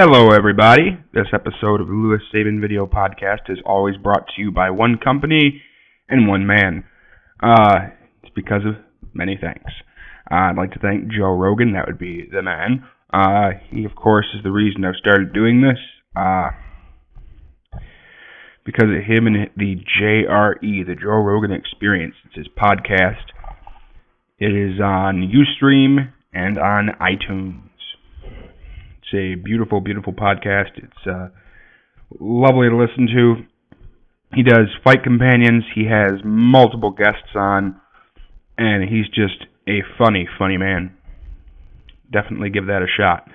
Hello, everybody. This episode of the Lewis Sabin Video Podcast is always brought to you by one company and one man. It's because of many things. I'd like to thank Joe Rogan. That would be the man. He, of course, is the reason I've started doing this. Because of him and the JRE, the Joe Rogan Experience. It's his podcast. It is on Ustream and on iTunes. It's a beautiful, beautiful podcast. It's lovely to listen to. He does fight companions. He has multiple guests on. And he's just a funny, funny man. Definitely give that a shot.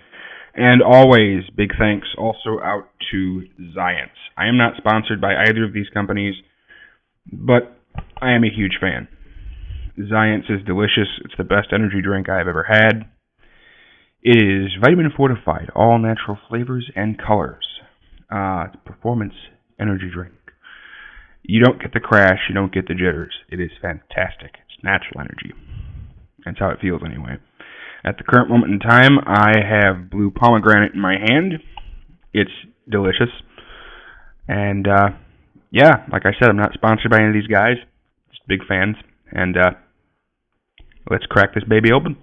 And always, big thanks also out to Zions. I am not sponsored by either of these companies, but I am a huge fan. Zions is delicious. It's the best energy drink I have ever had. It is vitamin fortified, all natural flavors and colors. It's a performance energy drink. You don't get the crash, you don't get the jitters. It is fantastic. It's natural energy. That's how it feels anyway. At the current moment in time, I have blue pomegranate in my hand. It's delicious. And, like I said, I'm not sponsored by any of these guys. Just big fans. And, let's crack this baby open.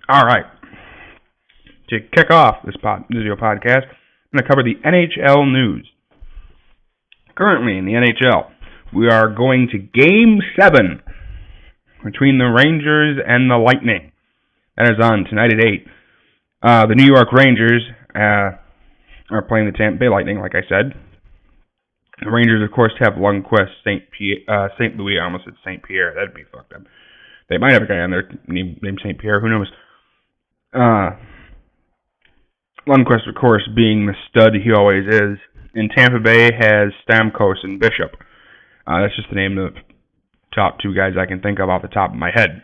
All right. To kick off this video podcast, I'm going to cover the NHL news. Currently in the NHL, we are going to Game 7 between the Rangers and the Lightning. That is on tonight at 8. The New York Rangers are playing the Tampa Bay Lightning, like I said. The Rangers, of course, have Lundqvist, St. Louis. I almost said St. Pierre. That'd be fucked up. They might have a guy on there named St. Pierre. Who knows? Lundqvist, of course, being the stud he always is. And Tampa Bay has Stamkos and Bishop. That's just the name of the top two guys I can think of off the top of my head.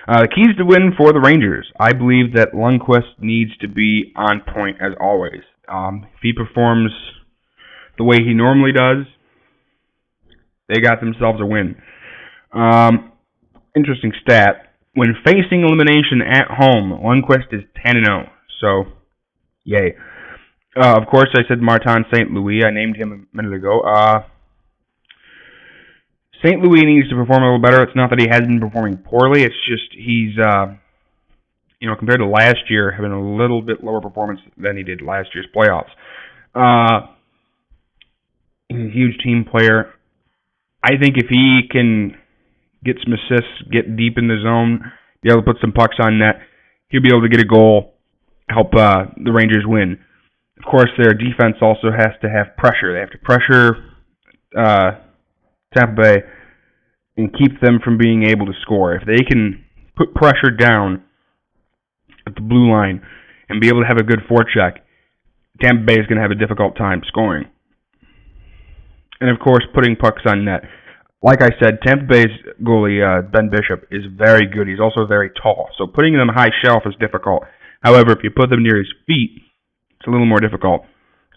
The keys to win for the Rangers. I believe that Lundqvist needs to be on point as always. If he performs the way he normally does, they got themselves a win. Interesting stat. When facing elimination at home, Lundqvist is 10-0. So, yay. Of course, I said Martin St. Louis. I named him a minute ago. St. Louis needs to perform a little better. It's not that he hasn't been performing poorly. It's just he's, compared to last year, having a little bit lower performance than he did last year's playoffs. He's a huge team player. I think if he can get some assists, get deep in the zone, be able to put some pucks on net, he'll be able to get a goal, help the Rangers win. Of course, their defense also has to have pressure. They have to pressure Tampa Bay and keep them from being able to score. If they can put pressure down at the blue line and be able to have a good forecheck, Tampa Bay is going to have a difficult time scoring. And, of course, putting pucks on net. Like I said, Tampa Bay's goalie, Ben Bishop, is very good. He's also very tall. So putting them high shelf is difficult. However, if you put them near his feet, it's a little more difficult.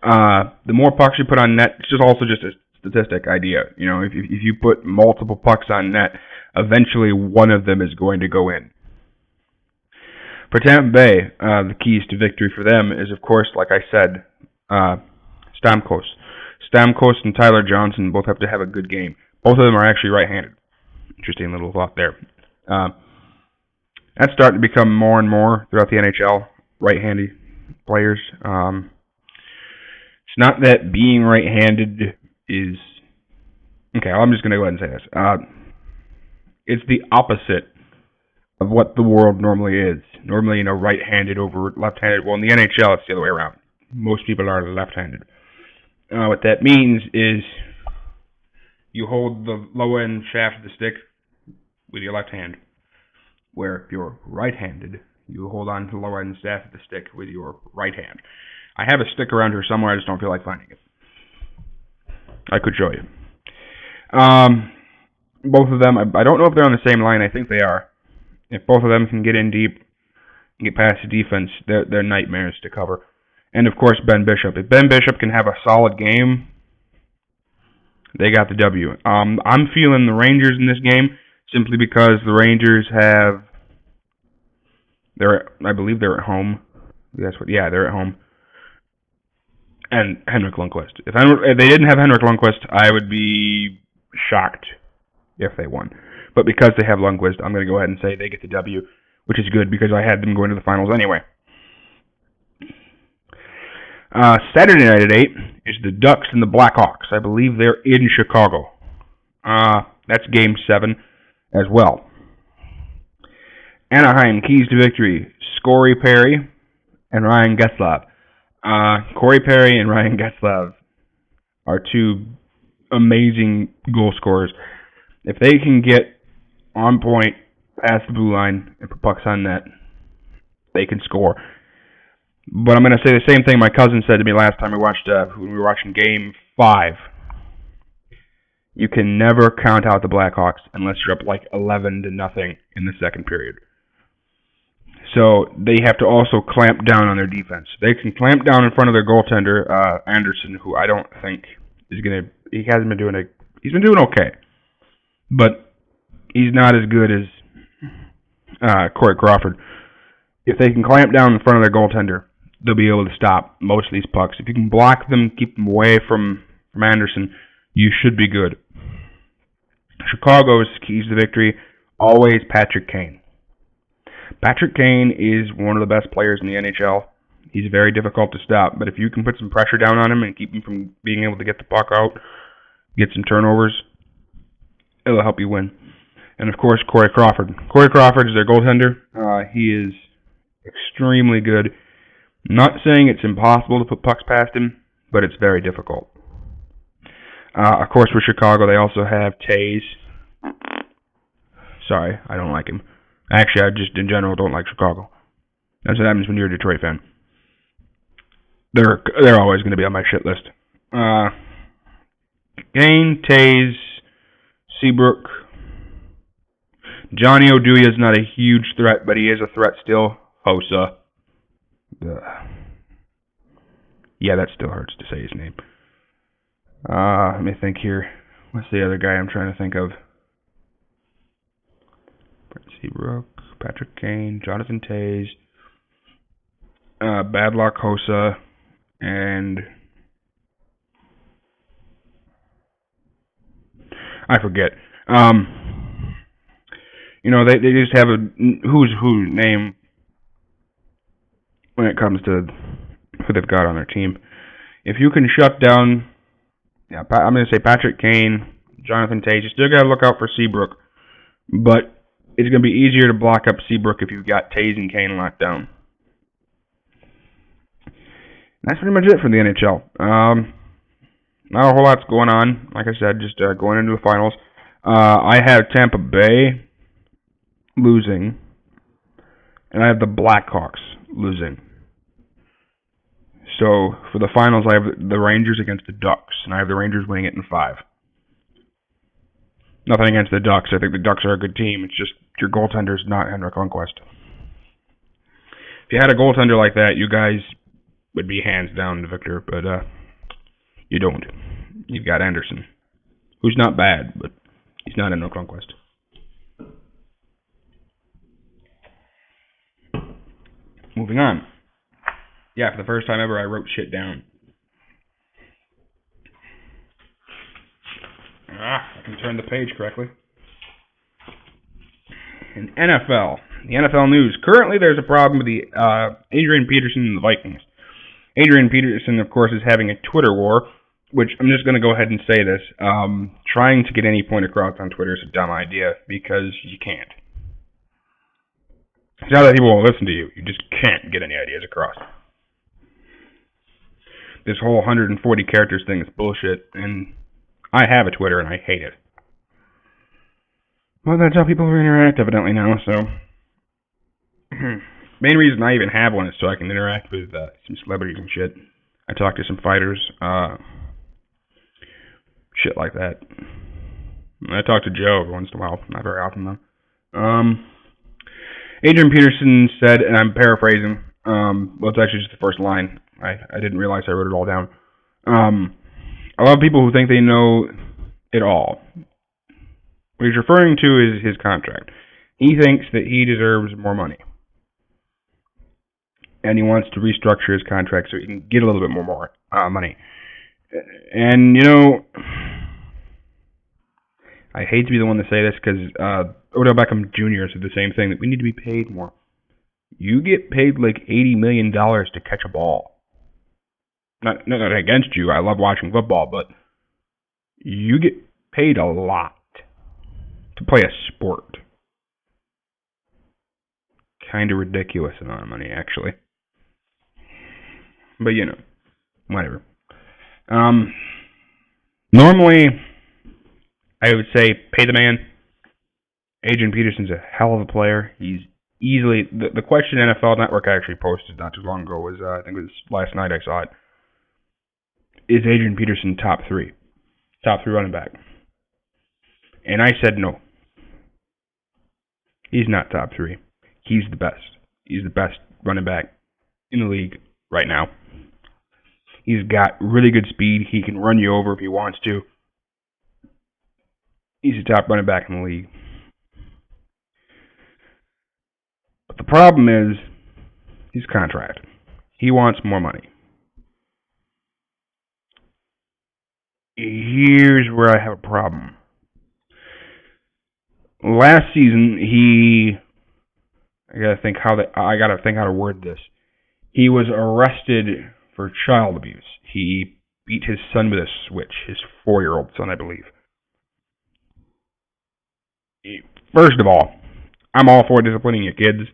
The more pucks you put on net, it's just also just a statistic idea. You know, if you put multiple pucks on net, eventually one of them is going to go in. For Tampa Bay, the keys to victory for them is, of course, like I said, Stamkos. Stamkos and Tyler Johnson both have to have a good game. Both of them are actually right-handed. Interesting little thought there. That's starting to become more and more throughout the NHL, right-handed players. It's not that being right-handed is... Okay, I'm just going to go ahead and say this. It's the opposite of what the world normally is. Normally, right-handed over left-handed. Well, in the NHL, it's the other way around. Most people are left-handed. What that means is you hold the low end shaft of the stick with your left hand, where if you're right-handed, you hold on to the low end shaft of the stick with your right hand. I have a stick around here somewhere, I just don't feel like finding it. I could show you. Both of them, I don't know if they're on the same line, I think they are. If both of them can get in deep and get past the defense, they're nightmares to cover. And, of course, Ben Bishop. If Ben Bishop can have a solid game, They got the W. I'm feeling the Rangers in this game simply because the Rangers I believe they're at home. They're at home. And Henrik Lundqvist. If they didn't have Henrik Lundqvist, I would be shocked if they won. But because they have Lundqvist, I'm going to go ahead and say they get the W, which is good because I had them going to the finals anyway. Saturday night at 8 is the Ducks and the Blackhawks. I believe they're in Chicago. That's Game 7 as well. Anaheim keys to victory. Corey Perry and Ryan Getzlaf. Corey Perry and Ryan Getzlaf are two amazing goal scorers. If they can get on point past the blue line and put pucks on net, they can score. But I'm going to say the same thing my cousin said to me last time when we were watching Game 5. You can never count out the Blackhawks unless you're up like 11-0 in the second period. So they have to also clamp down on their defense. They can clamp down in front of their goaltender, Anderson, who I don't think is going to... He's been doing okay. But he's not as good as Corey Crawford. If they can clamp down in front of their goaltender, they'll be able to stop most of these pucks. If you can block them, keep them away from Anderson, you should be good. Chicago's keys to victory, always Patrick Kane. Patrick Kane is one of the best players in the NHL. He's very difficult to stop, but if you can put some pressure down on him and keep him from being able to get the puck out, get some turnovers, it'll help you win. And of course, Corey Crawford. Corey Crawford is their goaltender. He is extremely good. Not saying it's impossible to put pucks past him, but it's very difficult. Of course, for Chicago, they also have Taves. Sorry, I don't like him. Actually, I just, in general, don't like Chicago. That's what happens when you're a Detroit fan. They're always going to be on my shit list. Kane, Taves, Seabrook. Johnny Oduya is not a huge threat, but he is a threat still. Hossa. Yeah, that still hurts to say his name. Let me think here. What's the other guy I'm trying to think of? Seabrook, Patrick Kane, Jonathan Taves, Badlock Hossa, and I forget. They just have a who's name when it comes to who they've got on their team. If you can shut down, I'm going to say Patrick Kane, Jonathan Taves. You still got to look out for Seabrook, but it's going to be easier to block up Seabrook if you've got Taves and Kane locked down. And that's pretty much it for the NHL. Not a whole lot's going on. Like I said, just going into the finals. I have Tampa Bay losing, and I have the Blackhawks losing. So for the finals, I have the Rangers against the Ducks, and I have the Rangers winning it in 5. Nothing against the Ducks. I think the Ducks are a good team. It's just your goaltender's not Henrik Lundqvist. If you had a goaltender like that, you guys would be hands down the victor, but you don't. You've got Anderson, who's not bad, but he's not Henrik Lundqvist. Moving on. Yeah, for the first time ever, I wrote shit down. I can turn the page correctly. In NFL, the NFL news. Currently, there's a problem with the Adrian Peterson and the Vikings. Adrian Peterson, of course, is having a Twitter war, which I'm just going to go ahead and say this. Trying to get any point across on Twitter is a dumb idea because you can't. It's not that people won't listen to you. You just can't get any ideas across. This whole 140 characters thing is bullshit, and I have a Twitter, and I hate it. Well, that's how people interact, evidently, now, so... Main reason I even have one is so I can interact with some celebrities and shit. I talk to some fighters, shit like that. I talk to Joe every once in a while, not very often, though. Adrian Peterson said, and I'm paraphrasing, well, it's actually just the first line. I didn't realize I wrote it all down. A lot of people who think they know at all. What he's referring to is his contract. He thinks that he deserves more money. And he wants to restructure his contract so he can get a little bit more money. And, you know, I hate to be the one to say this because Odell Beckham Jr. said the same thing, that we need to be paid more. You get paid like $80 million to catch a ball. Not against you. I love watching football, but you get paid a lot to play a sport. Kind of ridiculous amount of money, actually. But, you know, whatever. Normally, I would say pay the man. Adrian Peterson's a hell of a player. He's easily... The question NFL Network actually posted not too long ago was, I think it was last night I saw it. Is Adrian Peterson top three? Top three running back? And I said no. He's not top three. He's the best. He's the best running back in the league right now. He's got really good speed. He can run you over if he wants to. He's the top running back in the league. But the problem is his contract. He wants more money. Here's where I have a problem. Last season, I gotta think how to word this. He was arrested for child abuse. He beat his son with a switch, his 4-year-old son, I believe. First of all, I'm all for disciplining your kids,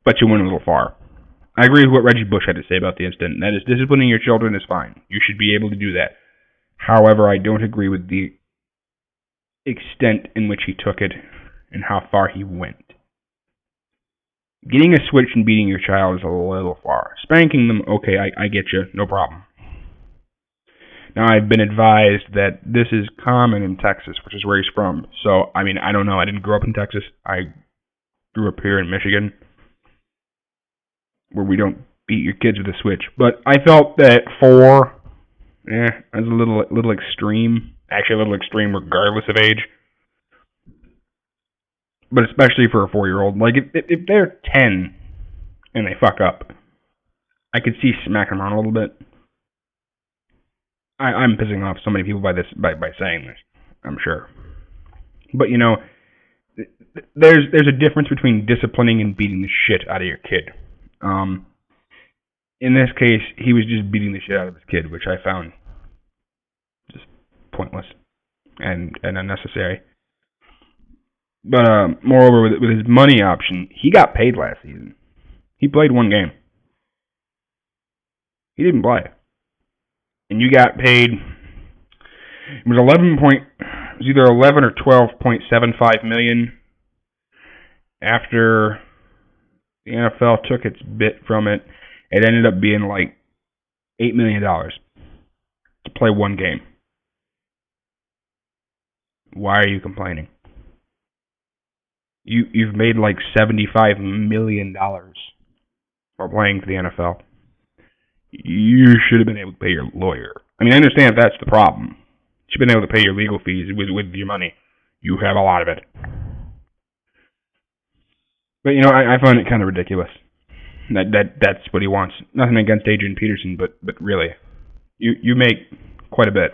but you went a little far. I agree with what Reggie Bush had to say about the incident, and that is disciplining your children is fine. You should be able to do that. However, I don't agree with the extent in which he took it and how far he went. Getting a switch and beating your child is a little far. Spanking them, okay, I get you, no problem. Now, I've been advised that this is common in Texas, which is where he's from. So, I mean, I don't know. I didn't grow up in Texas. I grew up here in Michigan, where we don't beat your kids with a switch. But I felt that 4, that's a little extreme. Actually, a little extreme regardless of age. But especially for a 4-year-old. Like, if they're 10 and they fuck up, I could see smacking them around a little bit. I'm pissing off so many people by saying this, I'm sure. But, you know, there's a difference between disciplining and beating the shit out of your kid. In this case, he was just beating the shit out of his kid, which I found just pointless and unnecessary. But moreover, with his money option, he got paid last season. He played 1 game. He didn't play. And you got paid, it was either 11 or 12.75 million after the NFL took its bit from it. It ended up being like $8 million to play 1 game. Why are you complaining? You've made like $75 million while playing for the NFL. You should have been able to pay your lawyer. I mean, I understand if that's the problem. You should have been able to pay your legal fees with your money. You have a lot of it. But, you know, I find it kind of ridiculous. That's what he wants. Nothing against Adrian Peterson, but really, you make quite a bit.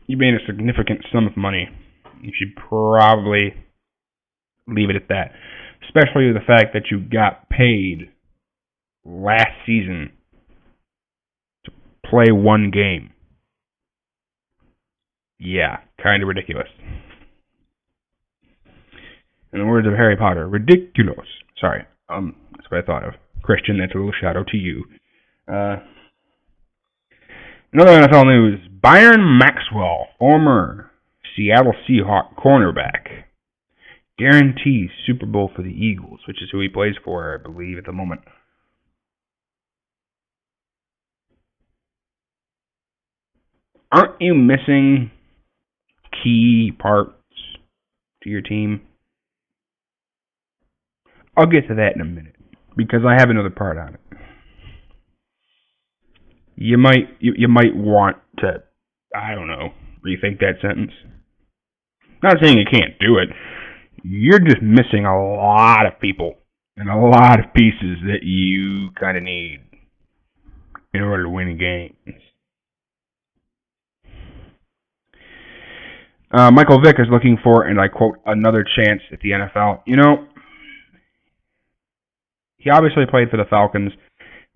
You made a significant sum of money. You should probably leave it at that. Especially with the fact that you got paid last season to play 1 game. Yeah, kind of ridiculous. In the words of Harry Potter, ridiculous. Sorry, that's what I thought of. Christian, that's a little shout out to you. Another NFL news: Byron Maxwell, former Seattle Seahawks cornerback, guarantees Super Bowl for the Eagles, which is who he plays for, I believe, at the moment. Aren't you missing key parts to your team? I'll get to that in a minute, because I have another part on it. You might want to I don't know, rethink that sentence. Not saying you can't do it. You're just missing a lot of people and a lot of pieces that you kind of need in order to win games. Michael Vick is looking for, and I quote, another chance at the NFL. You know, he obviously played for the Falcons.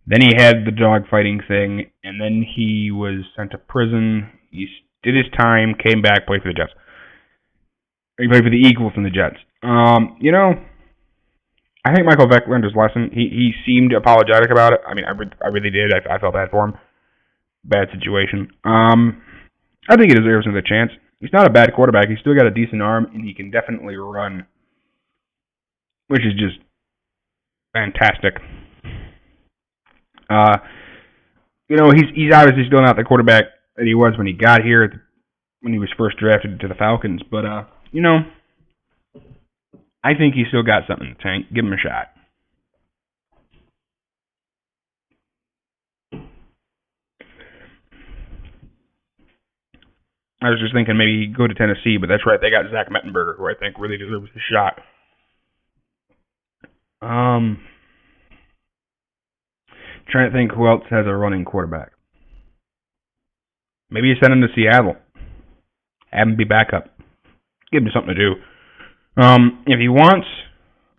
Then he had the dogfighting thing, and then he was sent to prison. He did his time, came back, played for the Jets. He played for the Eagles and the Jets. You know, I think Michael Vick learned his lesson. He seemed apologetic about it. I mean, I really did. I felt bad for him. Bad situation. I think he deserves another chance. He's not a bad quarterback. He's still got a decent arm, and he can definitely run, which is just fantastic. You know, he's obviously still not the quarterback that he was when he got here, when he was first drafted to the Falcons. But, you know, I think he's still got something in the tank. Give him a shot. I was just thinking maybe he'd go to Tennessee, but that's right. They got Zach Mettenberger, who I think really deserves a shot. Trying to think who else has a running quarterback. Maybe you send him to Seattle. Have him be backup. Give him something to do. If he wants,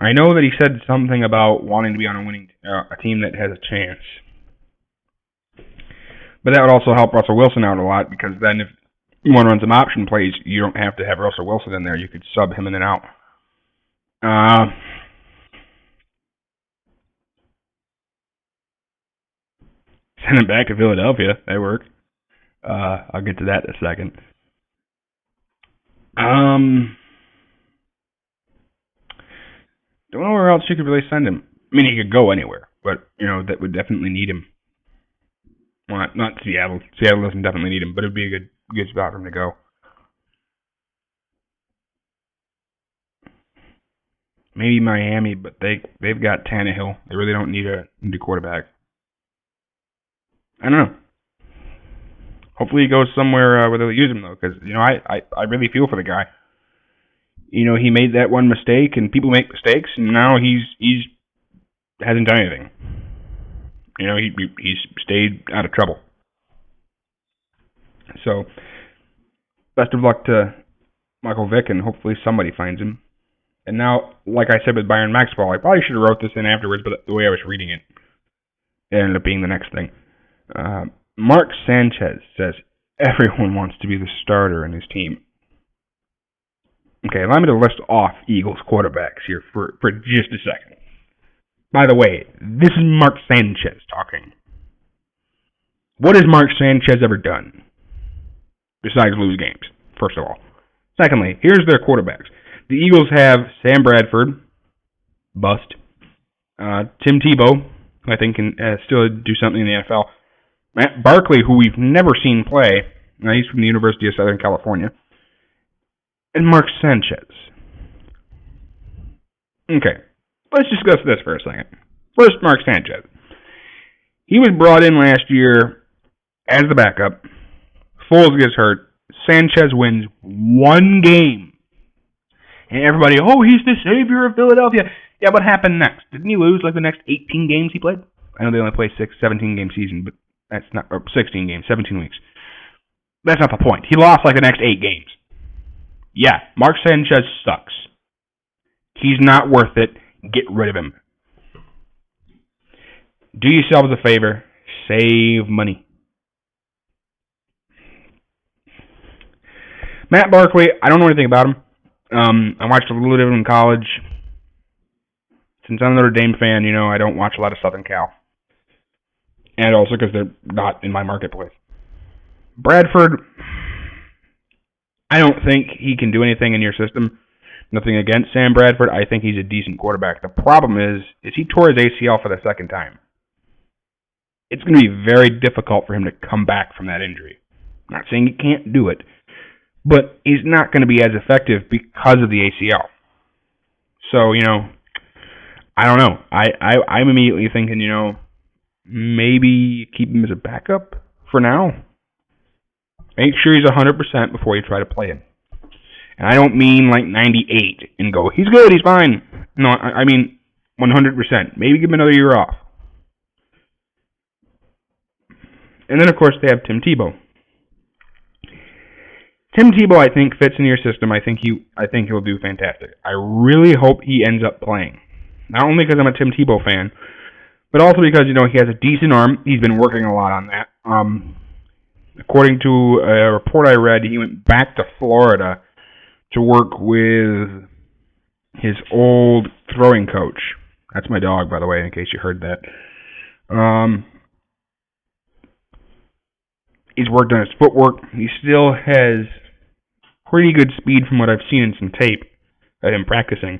I know that he said something about wanting to be on a team that has a chance. But that would also help Russell Wilson out a lot, because then if you want to run some option plays, you don't have to have Russell Wilson in there. You could sub him in and out. Send him back to Philadelphia. That work. I'll get to that in a second. Don't know where else you could really send him. I mean, he could go anywhere, but, you know, that would definitely need him. Well, not Seattle. Seattle doesn't definitely need him, but it'd be a good spot for him to go. Maybe Miami, but they've got Tannehill. They really don't need a quarterback. I don't know. Hopefully he goes somewhere where they'll use him, though, because, you know, I really feel for the guy. You know, he made that one mistake, and people make mistakes, and now he's hasn't done anything. You know, he's stayed out of trouble. So, best of luck to Michael Vick, and hopefully somebody finds him. And now, like I said with Byron Maxwell, I probably should have wrote this in afterwards, but the way I was reading it, it ended up being the next thing. Mark Sanchez says everyone wants to be the starter in his team. Okay, allow me to list off Eagles quarterbacks here for just a second. By the way, this is Mark Sanchez talking. What has Mark Sanchez ever done besides lose games, first of all? Secondly, here's their quarterbacks. The Eagles have Sam Bradford, bust. Tim Tebow, who I think can still do something in the NFL. Matt Barkley, who we've never seen play. He's from the University of Southern California. And Mark Sanchez. Okay, let's discuss this for a second. First, Mark Sanchez. He was brought in last year as the backup. Foles gets hurt. Sanchez wins one game. And everybody, oh, he's the savior of Philadelphia. Yeah, what happened next? Didn't he lose like the next 18 games he played? I know they only play 17-game season, but that's not, or 16 games, 17 weeks. That's not the point. He lost like the next 8 games. Yeah, Mark Sanchez sucks. He's not worth it. Get rid of him. Do yourselves a favor. Save money. Matt Barkley, I don't know anything about him. I watched a little bit of him in college. Since I'm a Notre Dame fan, you know, I don't watch a lot of Southern Cal. And also because they're not in my marketplace. Bradford, I don't think he can do anything in your system. Nothing against Sam Bradford. I think he's a decent quarterback. The problem is he tore his ACL for the second time. It's going to be very difficult for him to come back from that injury. I'm not saying he can't do it, but he's not going to be as effective because of the ACL. So, you know, I don't know. I'm immediately thinking, you know, maybe keep him as a backup for now. Make sure he's 100% before you try to play him. And I don't mean like 98 and go, he's good, he's fine. No, I mean 100%. Maybe give him another year off. And then, of course, they have Tim Tebow. Tim Tebow, I think, fits in your system. I think he'll do fantastic. I really hope he ends up playing. Not only because I'm a Tim Tebow fan, but also because, he has a decent arm. He's been working a lot on that. According to a report I read, he went back to Florida to work with his old throwing coach. That's my dog, by the way, in case you heard that. He's worked on his footwork. He still has pretty good speed from what I've seen in some tape of him practicing.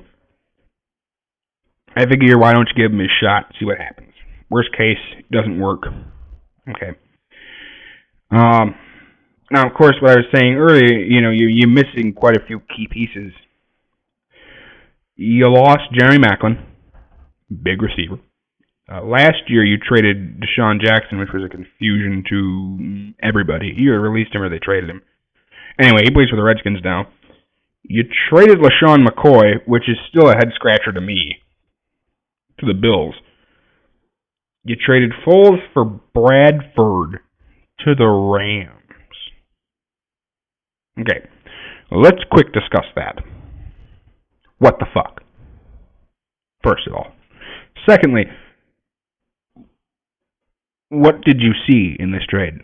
I figure, why don't you give him his shot, see what happens. Worst case, it doesn't work. Okay. Now, of course, what I was saying earlier, you're missing quite a few key pieces. You lost Jeremy Maclin, big receiver. Last year, you traded Deshaun Jackson, which was a confusion to everybody. Either released him or they traded him. Anyway, he plays for the Redskins now. You traded LaShawn McCoy, which is still a head-scratcher to me, to the Bills. You traded Foles for Bradford to the Rams. Okay, let's quick discuss that. What the fuck? First of all. Secondly, what did you see in this trade?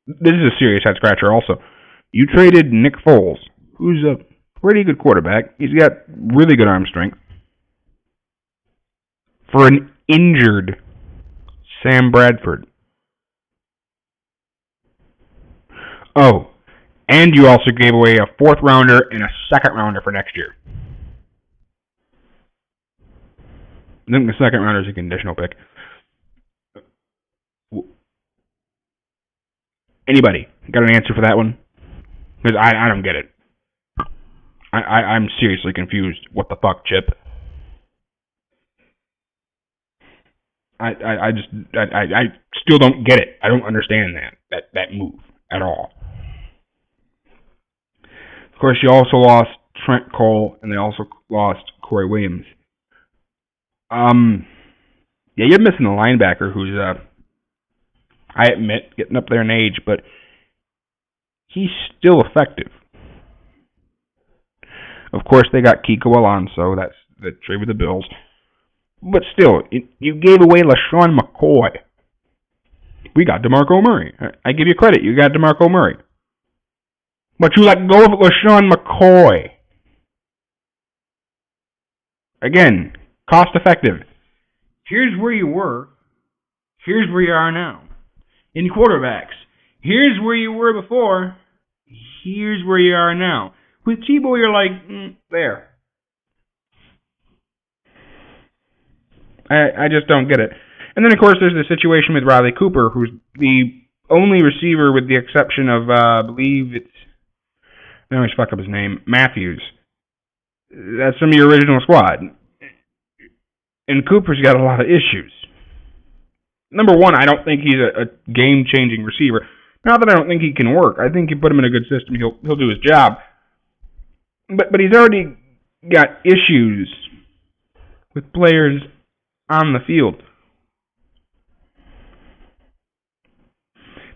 This is a serious head-scratcher also. You traded Nick Foles, who's a pretty good quarterback. He's got really good arm strength, for an injured Sam Bradford. Oh, and you also gave away a 4th rounder and a 2nd rounder for next year. I think the 2nd rounder is a conditional pick. Anybody got an answer for that one? Because I don't get it. I'm seriously confused. What the fuck, Chip? I still don't get it. I don't understand that move at all. Of course, you also lost Trent Cole, and they also lost Corey Williams. Yeah, you're missing a linebacker who's, I admit, getting up there in age, but he's still effective. Of course, they got Kiko Alonso. That's the trade with the Bills. But still, you gave away LaShawn McCoy. We got DeMarco Murray. I give you credit. You got DeMarco Murray. But you let go of LaShawn McCoy. Again, cost effective. Here's where you were. Here's where you are now. In quarterbacks, here's where you were before. Here's where you are now. With Tebow, you're like, there. I just don't get it. And then, of course, there's the situation with Riley Cooper, who's the only receiver with the exception of, I believe it's, I always fuck up his name, Matthews. That's from your original squad. And Cooper's got a lot of issues. Number one, I don't think he's a game-changing receiver. Not that I don't think he can work. I think you put him in a good system, he'll do his job. But he's already got issues with players on the field.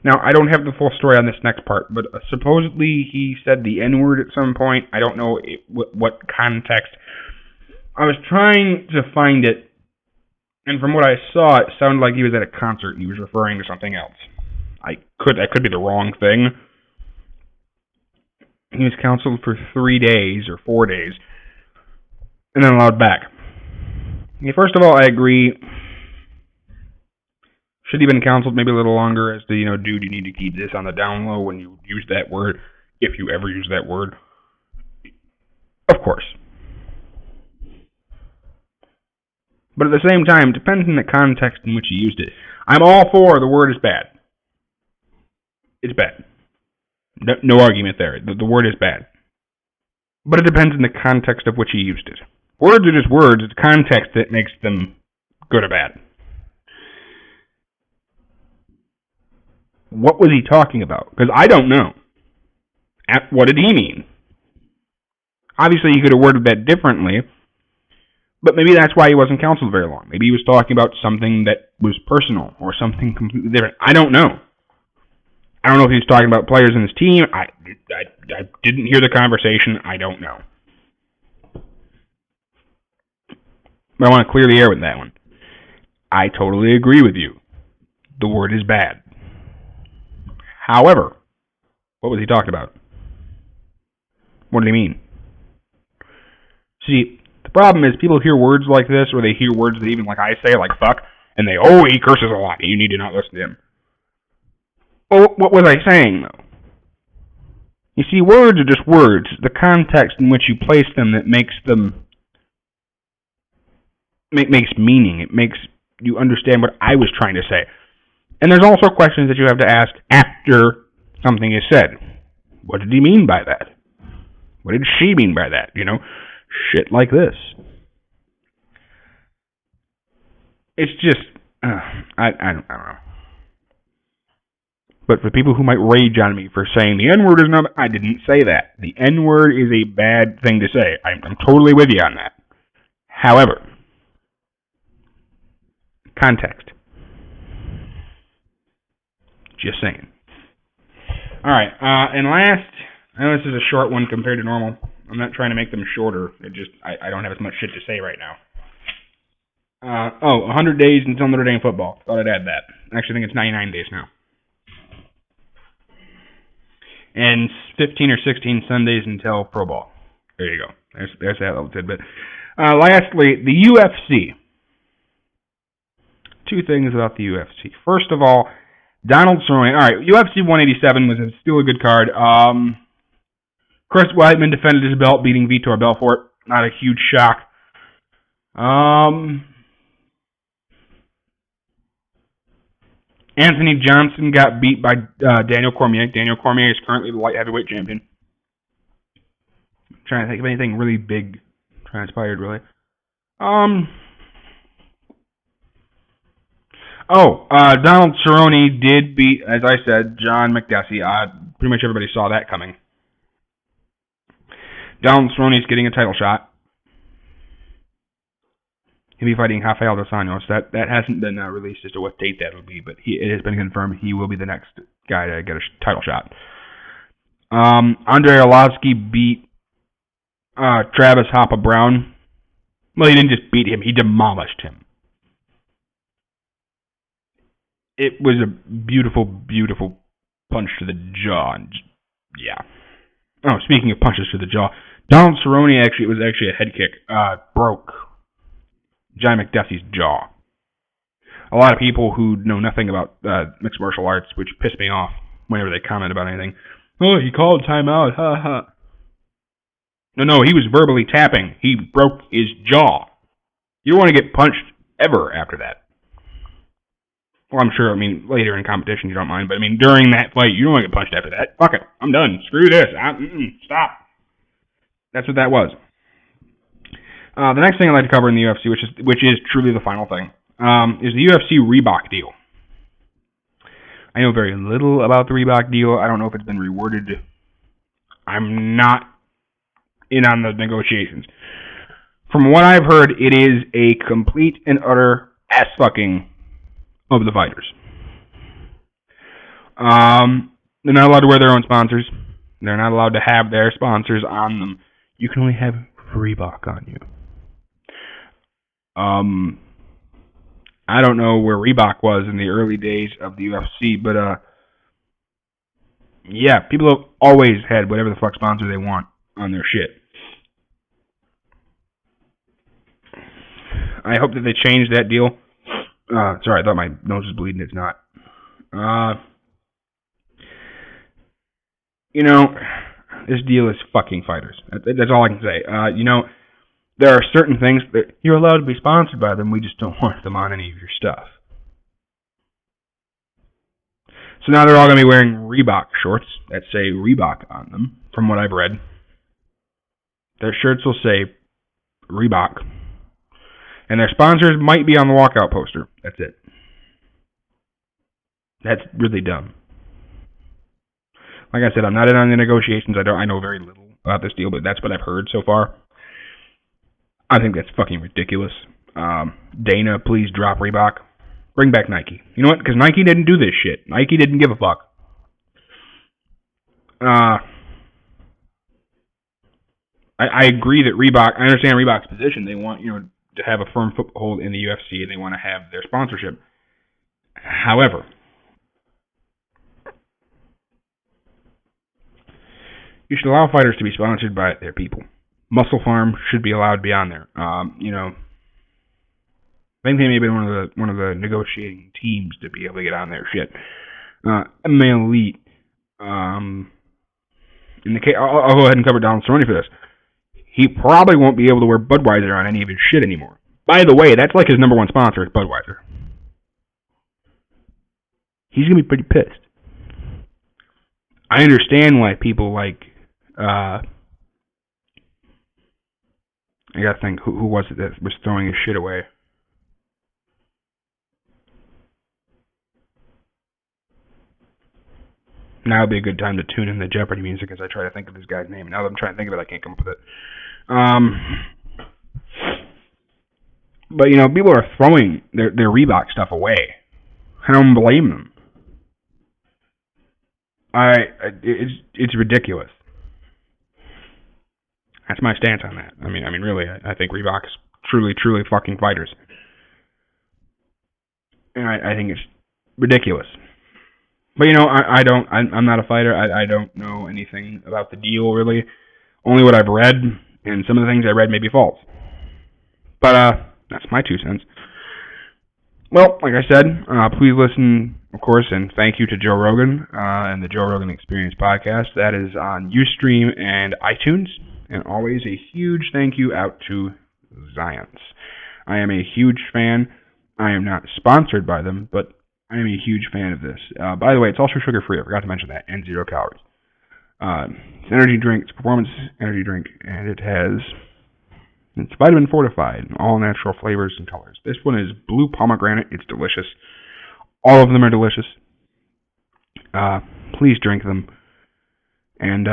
Now, I don't have the full story on this next part, but supposedly he said the N-word at some point. I don't know what context. I was trying to find it, and from what I saw, it sounded like he was at a concert and he was referring to something else. That could be the wrong thing. He was counseled for 3 days or 4 days, and then allowed back. Okay, first of all, I agree. Should he have been counseled maybe a little longer as to, dude, you need to keep this on the down low when you use that word, if you ever use that word. Of course. But at the same time, it depends on the context in which you used it. I'm all for the word is bad. It's bad. No argument there. The word is bad. But it depends on the context of which you used it. Words are just words. It's context that makes them good or bad. What was he talking about? Because I don't know. What did he mean? Obviously, he could have worded that differently, but maybe that's why he wasn't counseled very long. Maybe he was talking about something that was personal or something completely different. I don't know. I don't know if he was talking about players in his team. I didn't hear the conversation. I don't know. But I want to clear the air with that one. I totally agree with you. The word is bad. However, what was he talking about? What did he mean? See, the problem is people hear words like this, or they hear words that even like I say, like fuck, and he curses a lot. You need to not listen to him. Well, what was I saying, though? You see, words are just words. The context in which you place them that makes them makes meaning. It makes you understand what I was trying to say. And there's also questions that you have to ask after something is said. What did he mean by that? What did she mean by that? You know, shit like this. It's just, I don't know. But for people who might rage on me for saying the N-word is not, I didn't say that. The N-word is a bad thing to say. I'm totally with you on that. However, context. Just saying. Alright, and last, I know this is a short one compared to normal. I'm not trying to make them shorter. I don't have as much shit to say right now. 100 days until Notre Dame football. Thought I'd add that. Actually, I think it's 99 days now. And 15 or 16 Sundays until Pro Bowl. There you go. There's that little tidbit. Lastly, the UFC. Two things about the UFC. First of all, Donald Cerrone. All right, UFC 187 was still a good card. Chris Weidman defended his belt, beating Vitor Belfort. Not a huge shock. Anthony Johnson got beat by Daniel Cormier. Daniel Cormier is currently the light heavyweight champion. I'm trying to think of anything really big transpired, really. Donald Cerrone did beat, as I said, John McDessie. Pretty much everybody saw that coming. Donald Cerrone is getting a title shot. He'll be fighting Rafael dos Anjos. That hasn't been released as to what date that will be, but it has been confirmed he will be the next guy to get a title shot. Andrei Arlovsky beat Travis Hoppa Brown. Well, he didn't just beat him; he demolished him. It was a beautiful, beautiful punch to the jaw. Yeah. Oh, speaking of punches to the jaw, Donald Cerrone was actually a head kick. Broke John McDessie's jaw. A lot of people who know nothing about mixed martial arts, which piss me off whenever they comment about anything. Oh, he called timeout. Ha ha. No, he was verbally tapping. He broke his jaw. You don't want to get punched ever after that. Well, I'm sure, later in competition you don't mind, but during that fight, you don't want to get punched after that. Fuck it. I'm done. Screw this. Stop. That's what that was. The next thing I'd like to cover in the UFC, which is truly the final thing, is the UFC Rebook deal. I know very little about the Rebook deal. I don't know if it's been reworded. I'm not in on the negotiations. From what I've heard, it is a complete and utter ass-fucking of the fighters. They're not allowed to wear their own sponsors. They're not allowed to have their sponsors on them. You can only have Reebok on you. I don't know where Reebok was in the early days of the UFC, but yeah, people have always had whatever the fuck sponsor they want on their shit. I hope that they change that deal. Sorry, I thought my nose was bleeding. It's not. This deal is fucking fighters. That's all I can say. There are certain things that you're allowed to be sponsored by them. We just don't want them on any of your stuff. So now they're all going to be wearing Reebok shorts that say Reebok on them, from what I've read. Their shirts will say Reebok. And their sponsors might be on the walkout poster. That's it. That's really dumb. Like I said, I'm not in on the negotiations. I know very little about this deal, but that's what I've heard so far. I think that's fucking ridiculous. Dana, please drop Reebok. Bring back Nike. You know what? Because Nike didn't do this shit. Nike didn't give a fuck. I agree that Reebok. I understand Reebok's position. They want to have a firm foothold in the UFC, and they want to have their sponsorship. However, you should allow fighters to be sponsored by their people. Muscle Farm should be allowed to be on there. I think they may have been one of the negotiating teams to be able to get on their shit. MMA Elite. In the case, I'll go ahead and cover Donald Cerrone for this. He probably won't be able to wear Budweiser on any of his shit anymore. By the way, that's like his number one sponsor is Budweiser. He's gonna be pretty pissed. I understand why people like. I gotta think. Who was it that was throwing his shit away? Now would be a good time to tune in the Jeopardy music as I try to think of this guy's name. Now that I'm trying to think of it, I can't come up with it. But people are throwing their Reebok stuff away. I don't blame them. It's ridiculous. That's my stance on that. I mean, really, I think Reebok is truly fucking fighters, and I think it's ridiculous. But I'm not a fighter. I don't know anything about the deal really. Only what I've read, and some of the things I read may be false. But that's my 2 cents. Well, like I said, please listen, of course, and thank you to Joe Rogan and the Joe Rogan Experience podcast. That is on Ustream and iTunes. And always a huge thank you out to Zions. I am a huge fan. I am not sponsored by them, but I am a huge fan of this. By the way, it's also sugar-free. I forgot to mention that, and 0 calories. It's an energy drink. It's a performance energy drink, and it's vitamin fortified, all natural flavors and colors. This one is blue pomegranate. It's delicious. All of them are delicious. Please drink them. And,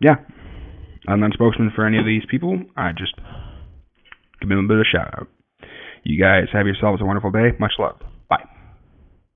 yeah. I'm not a spokesman for any of these people. I just give them a bit of a shout out. You guys have yourselves a wonderful day. Much love.